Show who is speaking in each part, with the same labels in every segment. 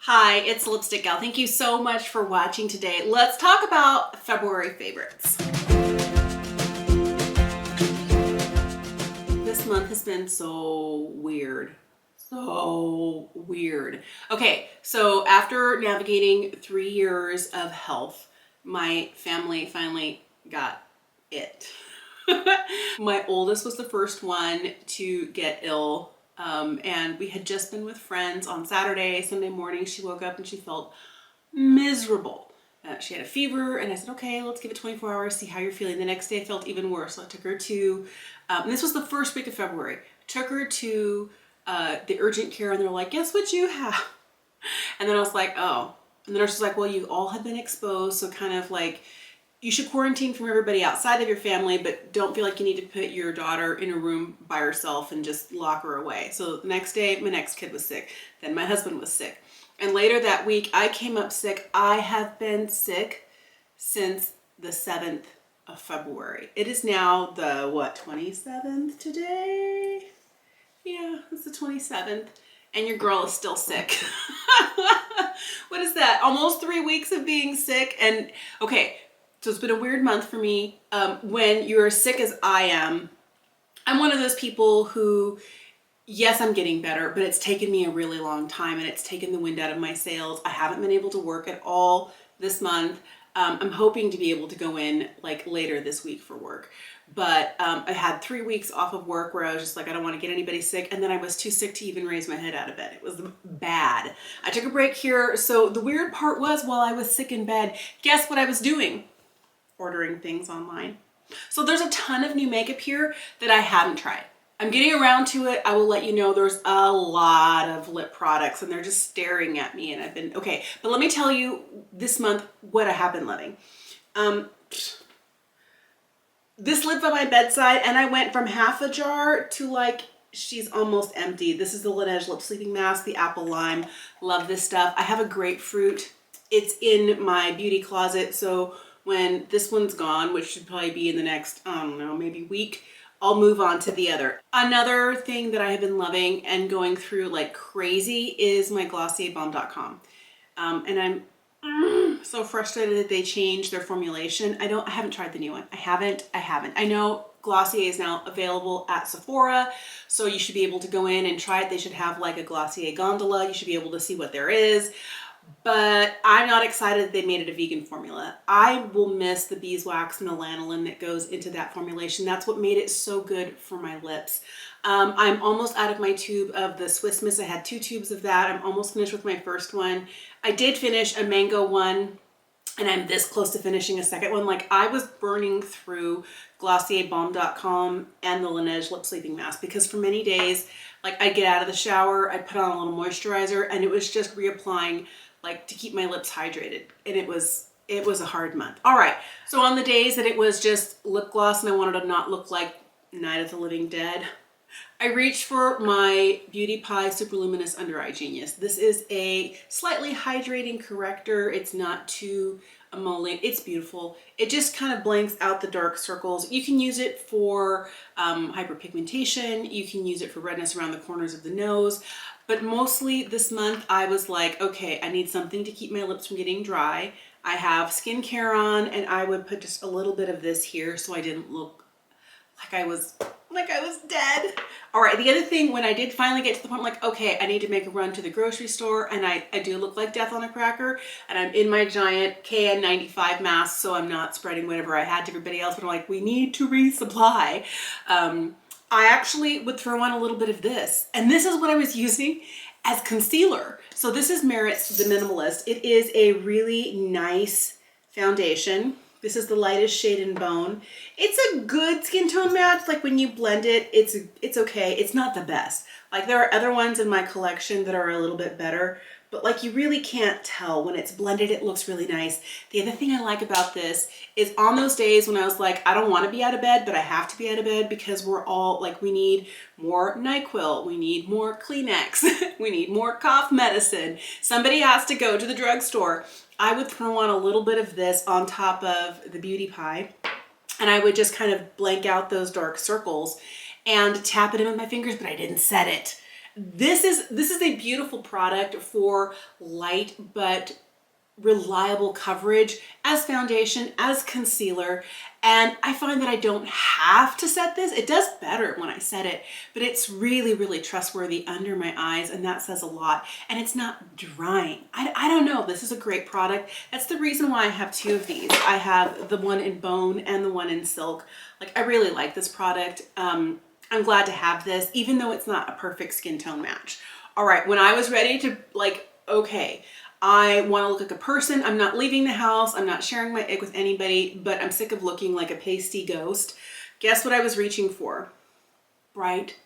Speaker 1: Hi, it's Lipstick Gal. Thank you so much for watching today. Let's talk about February favorites. This month has been so weird. So weird. Okay, so after navigating 3 years of health, my family finally got it. My oldest was the first one to get ill. And we had just been with friends on Saturday. Sunday morning, she woke up and she felt miserable. She had a fever, and I said, okay, let's give it 24 hours, see how you're feeling. The next day, it felt even worse. So I took her to, and this was the first week of February, took her to the urgent care, and they're like, guess what you have? And then I was like, oh. And the nurse was like, well, you all have been exposed, so kind of like, you should quarantine from everybody outside of your family, but don't feel like you need to put your daughter in a room by herself and just lock her away. So the next day, my next kid was sick. Then my husband was sick. And later that week, I came up sick. I have been sick since the 7th of February. It is now the, 27th today? Yeah, it's the 27th. And your girl is still sick. What is that? Almost 3 weeks of being sick. And okay, so it's been a weird month for me. When you're as sick as I am, I'm one of those people who, yes, I'm getting better, but it's taken me a really long time and it's taken the wind out of my sails. I haven't been able to work at all this month. I'm hoping to be able to go in like later this week for work. But I had 3 weeks off of work where I was just like, I don't want to get anybody sick. And then I was too sick to even raise my head out of bed. It was bad. I took a break here. So the weird part was, while I was sick in bed, guess what I was doing? Ordering things online. So there's a ton of new makeup here that I haven't tried. I'm getting around to it. I will let you know. There's a lot of lip products and they're just staring at me, and I've been, okay, but let me tell you this month what I have been loving. This lip by my bedside, and I went from half a jar to like, she's almost empty. This is the Lunar Lip Sleeping Mask, the Apple Lime. Love this stuff. I have a grapefruit. It's in my beauty closet, so when this one's gone, which should probably be in the next, I don't know, maybe week, I'll move on to the other. Another thing that I have been loving and going through like crazy is my Glossier Balm.com. And I'm so frustrated that they changed their formulation. I haven't tried the new one. I haven't. I know Glossier is now available at Sephora, so you should be able to go in and try it. They should have like a Glossier gondola. You should be able to see what there is. But I'm not excited that they made it a vegan formula. I will miss the beeswax and the lanolin that goes into that formulation. That's what made it so good for my lips. I'm almost out of my tube of the Swiss Miss. I had 2 tubes of that. I'm almost finished with my first one. I did finish a mango one, and I'm this close to finishing a second one. Like, I was burning through Glossier Balm.com and the Laneige Lip Sleeping Mask because for many days, like, I'd get out of the shower, I'd put on a little moisturizer, and it was just reapplying like to keep my lips hydrated. And it was a hard month. All right, so on the days that it was just lip gloss and I wanted to not look like Night of the Living Dead, I reached for my Beauty Pie Super Luminous Under Eye Genius. This is a slightly hydrating corrector. It's not too emollient. It's beautiful. It just kind of blanks out the dark circles. You can use it for hyperpigmentation. You can use it for redness around the corners of the nose. But mostly this month I was like, okay, I need something to keep my lips from getting dry. I have skincare on, and I would put just a little bit of this here so I didn't look like I was dead. All right, the other thing, when I did finally get to the point, like, okay, I need to make a run to the grocery store, and I do look like death on a cracker, and I'm in my giant KN95 mask, so I'm not spreading whatever I had to everybody else, but I'm like, we need to resupply. I actually would throw on a little bit of this, and this is what I was using as concealer. So this is Myricks, the Minimalist. It is a really nice foundation. This is the lightest shade in Bone. It's a good skin tone match. Like, when you blend it, it's okay. It's not the best. Like, there are other ones in my collection that are a little bit better, but like, you really can't tell. When it's blended, it looks really nice. The other thing I like about this is on those days when I was like, I don't want to be out of bed, but I have to be out of bed because we're all like, we need more NyQuil, we need more Kleenex, we need more cough medicine. Somebody has to go to the drugstore. I would throw on a little bit of this on top of the Beauty Pie, and I would just kind of blank out those dark circles and tap it in with my fingers, but I didn't set it. This is a beautiful product for light but reliable coverage as foundation, as concealer. And I find that I don't have to set this. It does better when I set it, but it's really, really trustworthy under my eyes, and that says a lot. And it's not drying. I don't know. This is a great product. That's the reason why I have two of these. I have the one in bone and the one in silk. Like, I really like this product. I'm glad to have this, even though it's not a perfect skin tone match. All right, when I was ready to, like, okay, I want to look like a person. I'm not leaving the house. I'm not sharing my ick with anybody, but I'm sick of looking like a pasty ghost. Guess what I was reaching for? Bright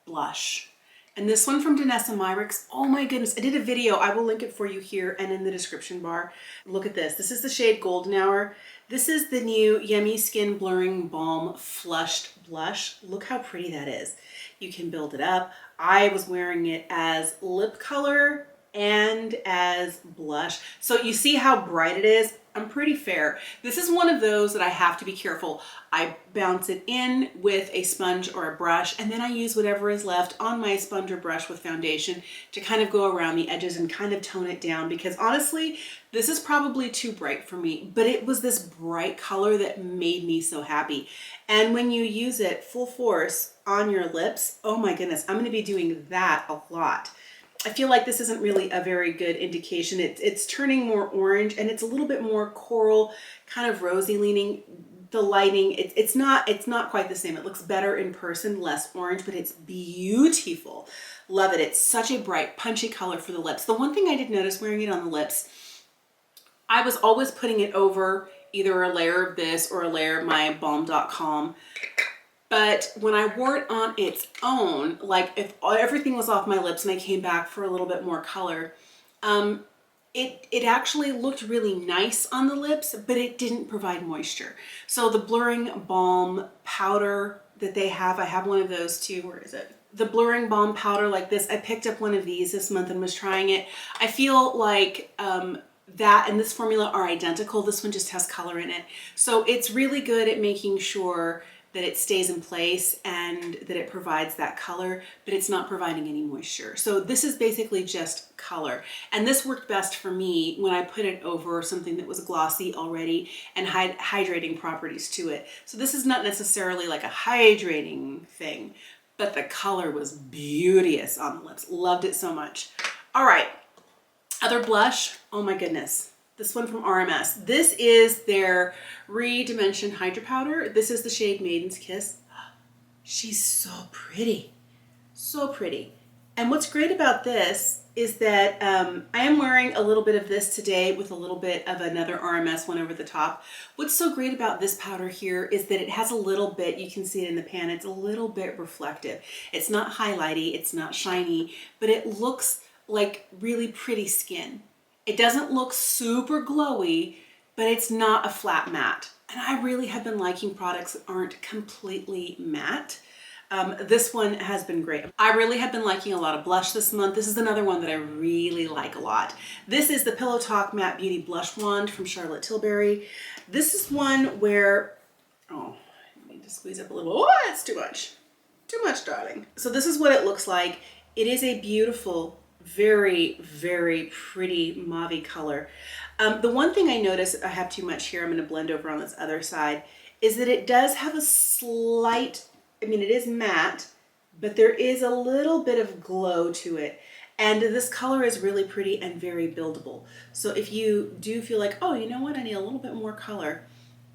Speaker 1: blush. And this one from Danessa Myricks, oh my goodness, I did a video. I will link it for you here and in the description bar. Look at this. This is the shade Golden Hour. This is the new Yummy Skin Blurring Balm Flushed Blush. Look how pretty that is. You can build it up. I was wearing it as lip color and as blush. So you see how bright it is? I'm pretty fair. This is one of those that I have to be careful. I bounce it in with a sponge or a brush, and then I use whatever is left on my sponge or brush with foundation to kind of go around the edges and kind of tone it down, because honestly, this is probably too bright for me, but it was this bright color that made me so happy. And when you use it full force on your lips, oh my goodness, I'm gonna be doing that a lot. I feel like this isn't really a very good indication. It's turning more orange, and it's a little bit more coral, kind of rosy leaning. The lighting, it's not quite the same. It looks better in person, less orange, but it's beautiful. Love it. It's such a bright, punchy color for the lips. The one thing I did notice wearing it on the lips, I was always putting it over either a layer of this or a layer of my Balm.com. But when I wore it on its own, like if everything was off my lips and I came back for a little bit more color, it actually looked really nice on the lips, but it didn't provide moisture. So the Blurring Balm powder that they have, I have one of those too. Where is it? The Blurring Balm powder like this, I picked up one of these this month and was trying it. I feel like that and this formula are identical. This one just has color in it. So it's really good at making sure that it stays in place and that it provides that color, but it's not providing any moisture. So this is basically just color. And this worked best for me when I put it over something that was glossy already and had hydrating properties to it. So this is not necessarily like a hydrating thing, but the color was beauteous on the lips. Loved it so much. All right, other blush, oh my goodness. This one from RMS. This is their Redimension Hydra powder. This is the shade Maiden's Kiss. She's so pretty, so pretty. And what's great about this is that I am wearing a little bit of this today with a little bit of another RMS one over the top. What's so great about this powder here is that it has a little bit, you can see it in the pan, it's a little bit reflective. It's not highlighty, it's not shiny, but it looks like really pretty skin. It doesn't look super glowy, but it's not a flat matte. And I really have been liking products that aren't completely matte. This one has been great. I really have been liking a lot of blush this month. This is another one that I really like a lot. This is the Pillow Talk Matte Beauty Blush Wand from Charlotte Tilbury. This is one where, oh, I need to squeeze up a little. Oh, that's too much. Too much, darling. So this is what it looks like. It is a beautiful, very, very pretty mauve color. The one thing I notice, I have too much here, I'm going to blend over on this other side, is that it does have a slight, I mean, it is matte, but there is a little bit of glow to it. And this color is really pretty and very buildable. So if you do feel like, oh, you know what, I need a little bit more color,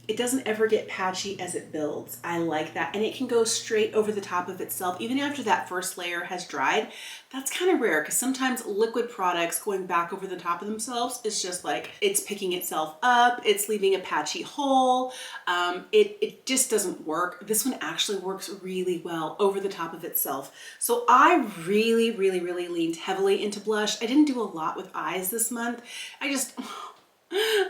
Speaker 1: it doesn't ever get patchy as it builds. I like that. And it can go straight over the top of itself, even after that first layer has dried. That's kind of rare because sometimes liquid products going back over the top of themselves is just like, it's picking itself up, it's leaving a patchy hole. It just doesn't work. This one actually works really well over the top of itself. So I really, really, really leaned heavily into blush. I didn't do a lot with eyes this month.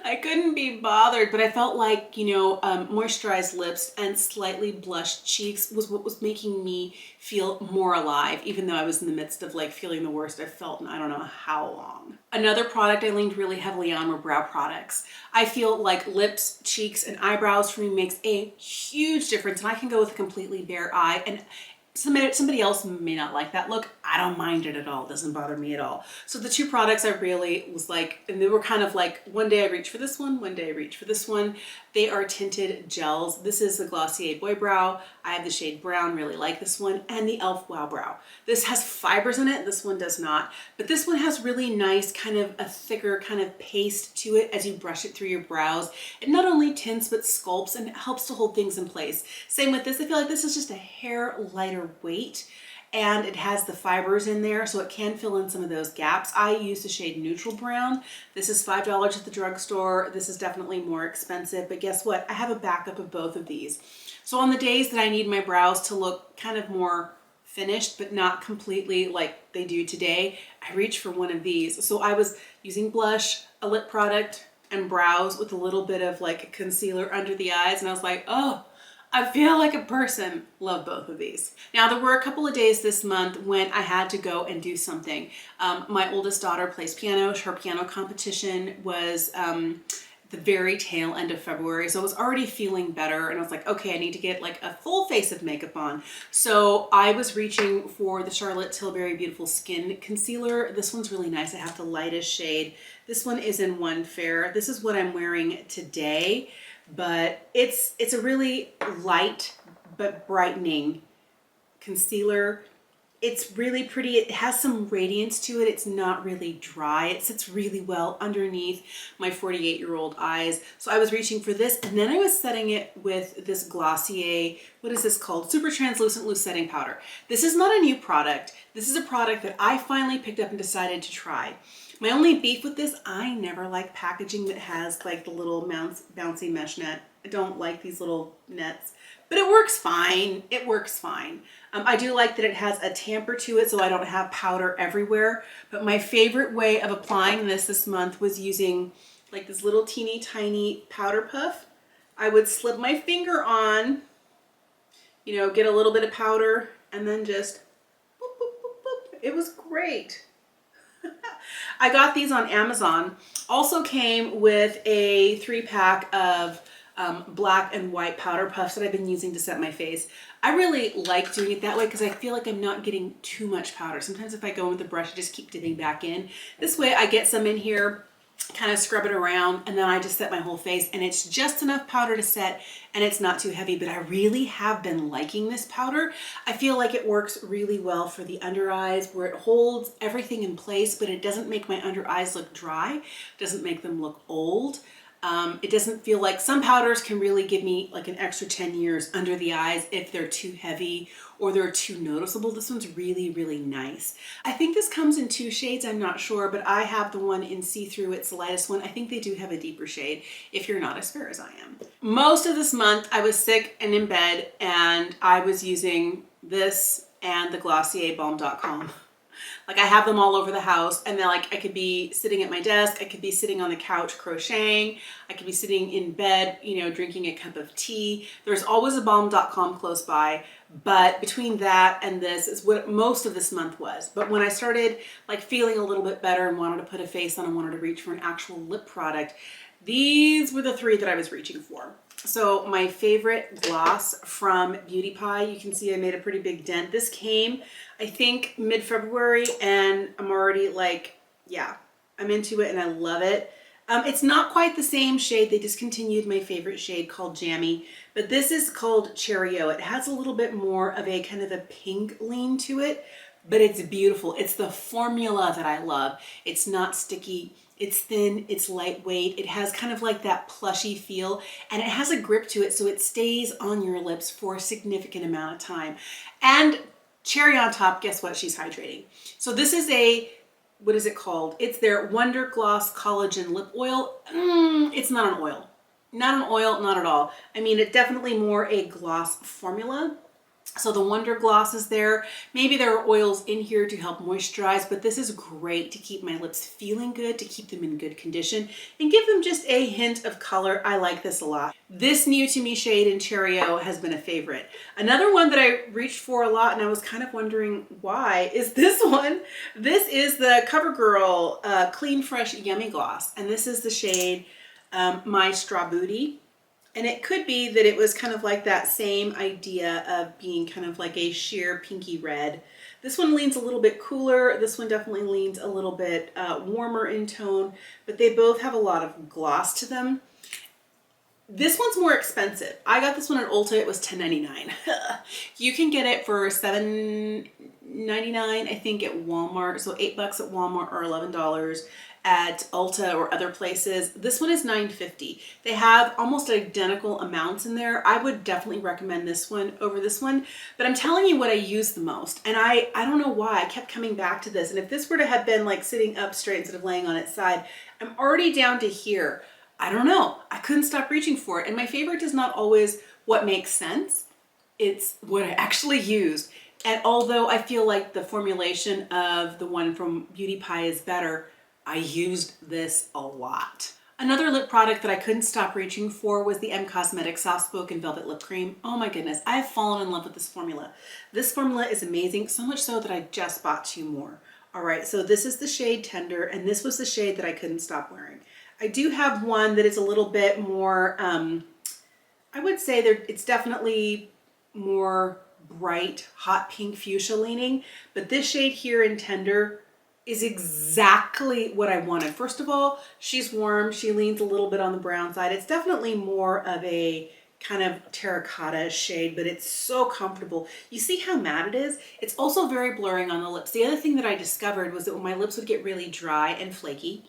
Speaker 1: I couldn't be bothered, but I felt like, you know, moisturized lips and slightly blushed cheeks was what was making me feel more alive, even though I was in the midst of like feeling the worst I've felt in I don't know how long. Another product I leaned really heavily on were brow products. I feel like lips, cheeks, and eyebrows for me makes a huge difference, and I can go with a completely bare eye, and somebody else may not like that look. I don't mind it at all. It doesn't bother me at all. So the two products I really was like, and they were kind of like, one day I reach for this one day I reach for this one. They are tinted gels. This is the Glossier Boy Brow. I have the shade brown, really like this one, and the e.l.f. Wow Brow. This has fibers in it, this one does not, but this one has really nice kind of a thicker kind of paste to it as you brush it through your brows. It not only tints but sculpts and it helps to hold things in place. Same with this, I feel like this is just a hair lighter weight, and it has the fibers in there so it can fill in some of those gaps. I use the shade Neutral Brown. This is $5 at the drugstore. This is definitely more expensive, but guess what? I have a backup of both of these. So on the days that I need my brows to look kind of more finished but not completely like they do today, I reach for one of these. So I was using blush, a lip product, and brows with a little bit of like a concealer under the eyes, and I was like, oh, I feel like a person. Love both of these. Now, there were a couple of days this month when I had to go and do something. My oldest daughter plays piano. Her piano competition was the very tail end of February. So I was already feeling better and I was like, okay, I need to get like a full face of makeup on. So I was reaching for the Charlotte Tilbury Beautiful Skin Concealer. This one's really nice. I have the lightest shade. This one is in One Fair. This is what I'm wearing today, but it's a really light but brightening concealer. It's really pretty. It has some radiance to it. It's not really dry. It sits really well underneath my 48-year-old eyes. So I was reaching for this, and then I was setting it with this Glossier, what is this called? Super Translucent Loose Setting Powder. This is not a new product. This is a product that I finally picked up and decided to try. My only beef with this, I never like packaging that has like the little bouncy mesh net. I don't like these little nets, but it works fine. It works fine. I do like that it has a tamper to it so I don't have powder everywhere, but my favorite way of applying this month was using like this little teeny tiny powder puff. I would slip my finger on, you know, get a little bit of powder and then just boop, boop, boop, boop. It was great. I got these on Amazon. Also came with a 3-pack of black and white powder puffs that I've been using to set my face. I really like doing it that way because I feel like I'm not getting too much powder. Sometimes if I go with the brush, I just keep dipping back in. This way I get some in here, kind of scrub it around, and then I just set my whole face, and it's just enough powder to set and it's not too heavy. But I really have been liking this powder. I feel like it works really well for the under eyes where it holds everything in place, but it doesn't make my under eyes look dry, doesn't make them look old. It doesn't feel like some powders can really give me like an extra 10 years under the eyes if they're too heavy or they're too noticeable. This one's really, really nice. I think this comes in 2 shades, I'm not sure, but I have the one in See-Through. It's the lightest one. I think they do have a deeper shade if you're not as fair as I am. Most of this month I was sick and in bed, and I was using this and the Glossier Balm.com. Like I have them all over the house, and then like I could be sitting at my desk, I could be sitting on the couch crocheting, I could be sitting in bed, you know, drinking a cup of tea. There's always a Balm.com close by, but between that and this is what most of this month was. But when I started like feeling a little bit better and wanted to put a face on and wanted to reach for an actual lip product, these were the 3 that I was reaching for. So my favorite gloss from Beauty Pie, you can see I made a pretty big dent. This came, I think, mid-February, and I'm already like, yeah, I'm into it and I love it. It's not quite the same shade. They discontinued my favorite shade called Jammy, but this is called Cherry-O. It has a little bit more of a kind of a pink lean to it, but it's beautiful. It's the formula that I love. It's not sticky. It's thin, it's lightweight, it has kind of like that plushy feel, and it has a grip to it so it stays on your lips for a significant amount of time. And cherry on top, guess what? She's hydrating. So this is a, what is it called? It's their Wonder Gloss Collagen Lip Oil. It's not an oil. Not an oil, not at all. I mean, it's definitely more a gloss formula. So the Wonder Gloss is there. Maybe there are oils in here to help moisturize, but this is great to keep my lips feeling good, to keep them in good condition, and give them just a hint of color. I like this a lot. This new to me shade in Cherry-O has been a favorite. Another one that I reached for a lot and I was kind of wondering why is this one. This is the CoverGirl Clean Fresh Yummy Gloss, and this is the shade My Straw Booty. And it could be that it was kind of like that same idea of being kind of like a sheer pinky red This one leans a little bit cooler. This one definitely leans a little bit warmer in tone, but they both have a lot of gloss to them. This one's more expensive. I got this one at Ulta. It was $10.99. You can get it for $7.99, I think, at Walmart. So $8 at Walmart or $11 at Ulta or other places. This one is $9.50. They have almost identical amounts in there. I would definitely recommend this one over this one, but I'm telling you what I use the most. And I don't know why I kept coming back to this. And if this were to have been like sitting up straight instead of laying on its side, I'm already down to here. I don't know. I couldn't stop reaching for it. And my favorite is not always what makes sense. It's what I actually used. And although I feel like the formulation of the one from Beauty Pie is better, I used this a lot. Another lip product that I couldn't stop reaching for was the Cosmetics Soft Spoken Velvet Lip Cream. Oh my goodness, I have fallen in love with this formula. This formula is amazing, so much so that I just bought 2 more. All right, so this is the shade Tender, and this was the shade that I couldn't stop wearing. I do have one that is a little bit more, I would say it's definitely more bright, hot pink fuchsia leaning, but this shade here in Tender is exactly what I wanted. First of all, she's warm. She leans a little bit on the brown side. It's definitely more of a kind of terracotta shade, but it's so comfortable. You see how matte it is? It's also very blurring on the lips. The other thing that I discovered was that when my lips would get really dry and flaky,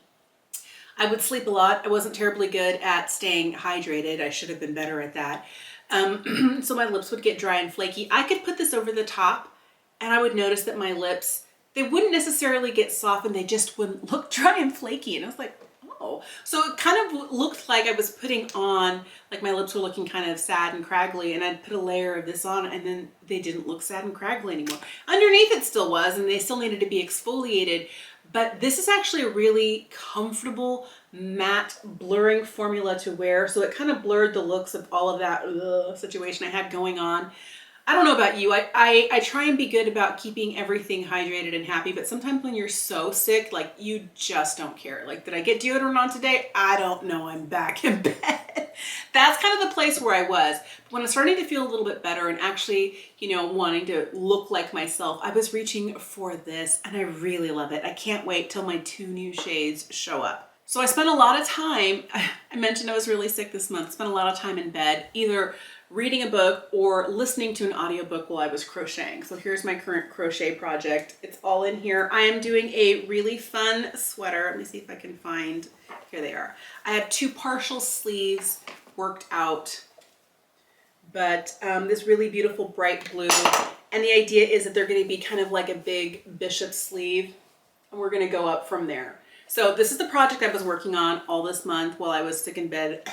Speaker 1: I would sleep a lot. I wasn't terribly good at staying hydrated. I should have been better at that. So my lips would get dry and flaky. I could put this over the top and I would notice that my lips, they wouldn't necessarily get softened. They just wouldn't look dry and flaky. And I was like, oh. So it kind of looked like I was putting on, like my lips were looking kind of sad and craggly, and I'd put a layer of this on and then they didn't look sad and craggly anymore. Underneath it still was, and they still needed to be exfoliated. But this is actually a really comfortable, matte, blurring formula to wear. So it kind of blurred the looks of all of that situation I had going on. I don't know about you. I try and be good about keeping everything hydrated and happy, but sometimes when you're so sick, like you just don't care. Like, did I get deodorant on today? I don't know. I'm back in bed. That's kind of the place where I was. When I'm starting to feel a little bit better and actually, you know, wanting to look like myself, I was reaching for this and I really love it. I can't wait till my 2 new shades show up. So I spent a lot of time, I mentioned I was really sick this month, spent a lot of time in bed, either reading a book or listening to an audiobook while I was crocheting. So here's my current crochet project. It's all in here. I am doing a really fun sweater. Let me see if I can find, here they are. I have 2 partial sleeves worked out, but this really beautiful bright blue. And the idea is that they're going to be kind of like a big bishop sleeve, and we're going to go up from there. So this is the project I was working on all this month while I was sick in bed,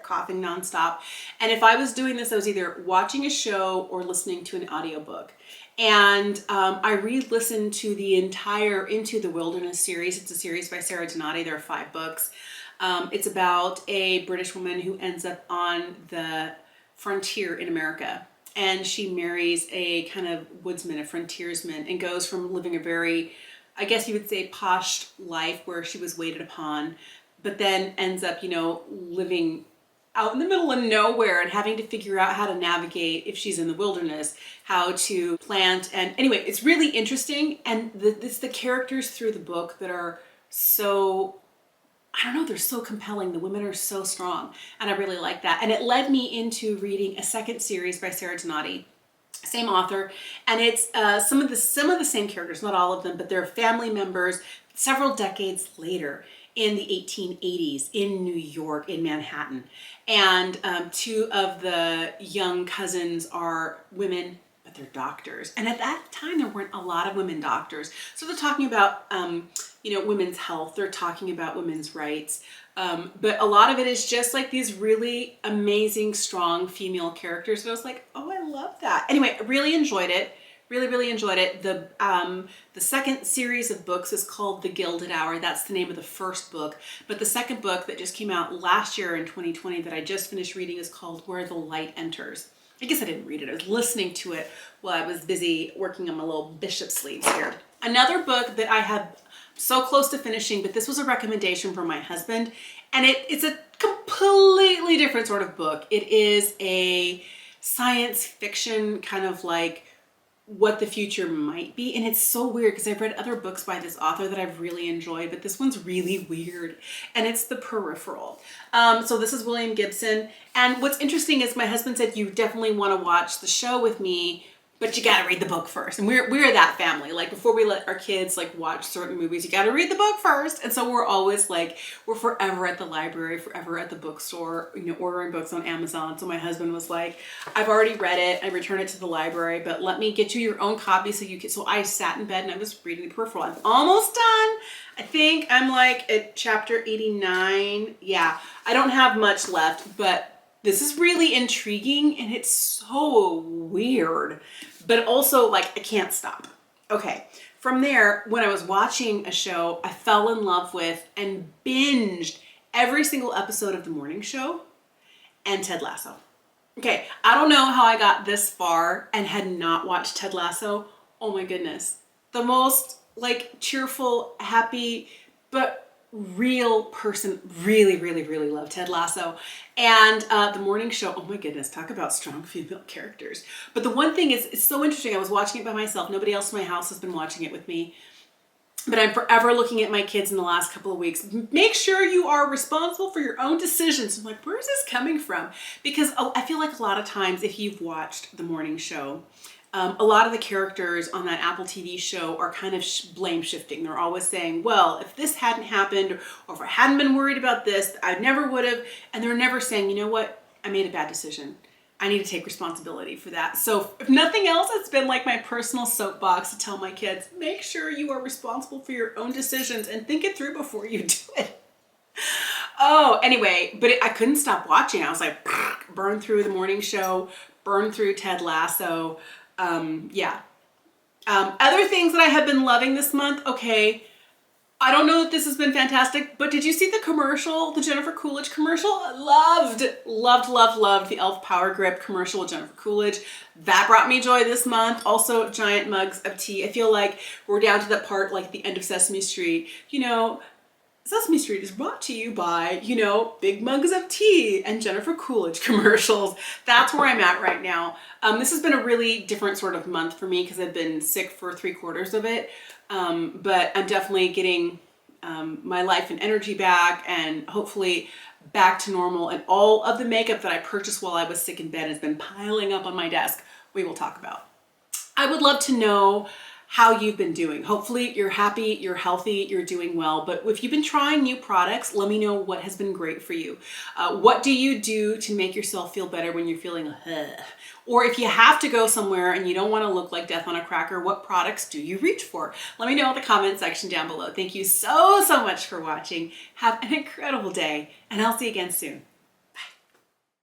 Speaker 1: coughing nonstop. And if I was doing this, I was either watching a show or listening to an audiobook. And I re-listened to the entire Into the Wilderness series. It's a series by Sarah Donati. There are 5 books. It's about a British woman who ends up on the frontier in America. And she marries a kind of woodsman, a frontiersman, and goes from living a very, I guess you would say, posh life where she was waited upon, but then ends up, you know, living out in the middle of nowhere and having to figure out how to navigate if she's in the wilderness, how to plant. And anyway, it's really interesting. And it's the characters through the book that are so, I don't know, they're so compelling. The women are so strong. And I really like that. And it led me into reading a second series by Sarah Donati. Same author, and it's some of the same characters, not all of them, but they're family members several decades later in the 1880s in New York, in Manhattan. And 2 of the young cousins are women, but they're doctors. And at that time, there weren't a lot of women doctors. So they're talking about, you know, women's health. They're talking about women's rights. But a lot of it is just like these really amazing, strong female characters. And I was like, oh, I love that. Anyway, I really enjoyed it. Really enjoyed it. The second series of books is called The Gilded Hour. That's the name of the first book. But the second book that just came out last year in 2020 that I just finished reading is called Where the Light Enters. I guess I didn't read it. I was listening to it while I was busy working on my little bishop sleeves here. Another book that I have so close to finishing, but this was a recommendation from my husband, and it's a completely different sort of book. It is a science fiction kind of like what the future might be. And it's so weird because I've read other books by this author that I've really enjoyed, but this one's really weird, and it's The Peripheral. So this is William Gibson. And what's interesting is my husband said, you definitely want to watch the show with me, but you got to read the book first. And we're that family. Like, before we let our kids like watch certain movies, you got to read the book first. And so we're always like, we're forever at the library, forever at the bookstore, you know, ordering books on Amazon. So my husband was like, I've already read it. I returned it to the library, but let me get you your own copy so you can. So I sat in bed and I was reading The Peripheral. I'm almost done. I think I'm like at chapter 89. Yeah, I don't have much left, but this is really intriguing, and it's so weird, but also like I can't stop. Okay, from there, when I was watching a show, I fell in love with and binged every single episode of The Morning Show and Ted Lasso. Okay, I don't know how I got this far and had not watched Ted Lasso. Oh my goodness. The most like cheerful, happy, but real person. Really, really, really love Ted Lasso. And The Morning Show, oh my goodness, talk about strong female characters. But the one thing is, it's so interesting. I was watching it by myself. Nobody else in my house has been watching it with me. But I'm forever looking at my kids in the last couple of weeks. Make sure you are responsible for your own decisions. I'm like, where is this coming from? Because I feel like a lot of times, if you've watched The Morning Show, a lot of the characters on that Apple TV show are kind of blame shifting. They're always saying, well, if this hadn't happened, or if I hadn't been worried about this, I never would have. And they're never saying, you know what? I made a bad decision. I need to take responsibility for that. So if nothing else, it's been like my personal soapbox to tell my kids, make sure you are responsible for your own decisions and think it through before you do it. Oh, anyway, but I couldn't stop watching. I was like, burn through The Morning Show, burn through Ted Lasso. Yeah. Other things that I have been loving this month. Okay. I don't know if this has been fantastic, but did you see the commercial, the Jennifer Coolidge commercial? Loved the e.l.f. Power Grip commercial with Jennifer Coolidge. That brought me joy this month. Also, giant mugs of tea. I feel like we're down to that part, like the end of Sesame Street. You know, Sesame Street is brought to you by, you know, big mugs of tea and Jennifer Coolidge commercials. That's where I'm at right now. This has been a really different sort of month for me because I've been sick for 3/4 of it. But I'm definitely getting my life and energy back, and hopefully back to normal. And all of the makeup that I purchased while I was sick in bed has been piling up on my desk. We will talk about. I would love to know how you've been doing. Hopefully you're happy, you're healthy, you're doing well. But if you've been trying new products, let me know what has been great for you. What do you do to make yourself feel better when you're feeling or if you have to go somewhere and you don't want to look like death on a cracker, what products do you reach for? Let me know in the comment section down below. Thank you so much for watching. Have an incredible day, and I'll see you again soon.